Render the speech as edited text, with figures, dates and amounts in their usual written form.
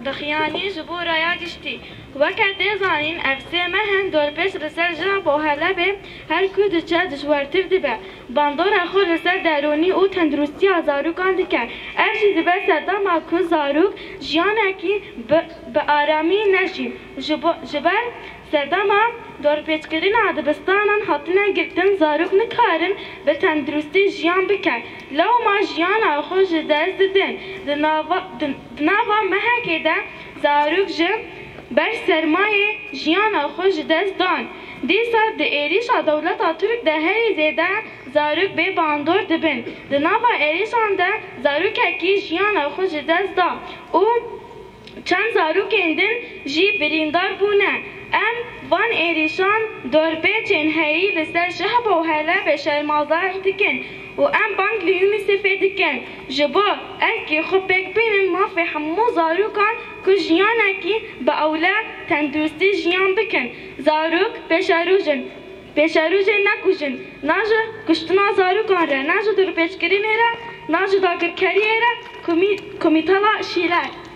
بخیانی جبو رایا گشتی وقت زانین افسه مهن دور پیش رسل جا با هلبه هر کو دچه دشوارتر دبه باندور خو رسل درونی او تندرستی زاروکان دکر ارشی دبه سردام کو زاروک جیانکی به آرامی نشی جبر سردام دور پیچکرین دبستانان هاتنه گرتن زاروک نکارن به تندرستی جیان بکن لو ما جیان خو جداز ددن دناوا مهکه ده زاروک جم بر سرمایه جیان خو جداز دان دیسا ده ایریش دولت ترک ده هری زیده زاروک به باندور دبن دناوا ایریشان ده زاروک اکی جیان خو جداز دان او چند زاروک اندن جی بریندار بونه ام وان ایریشان دور پیچین هایی لسر شهب و هلا به شرمازار دکن و ام بانک لیومی سفیدکن جبا اکی خوب بک بینن ما فی همو زاروکان که جیان اکی با اولا تندرستی جیان بکن زاروک پیشاروجن نکوشن ناجه کشتنا زاروکان را ناجه دور پیچکرین را ناجه داگر کری را کمیتالا شیرک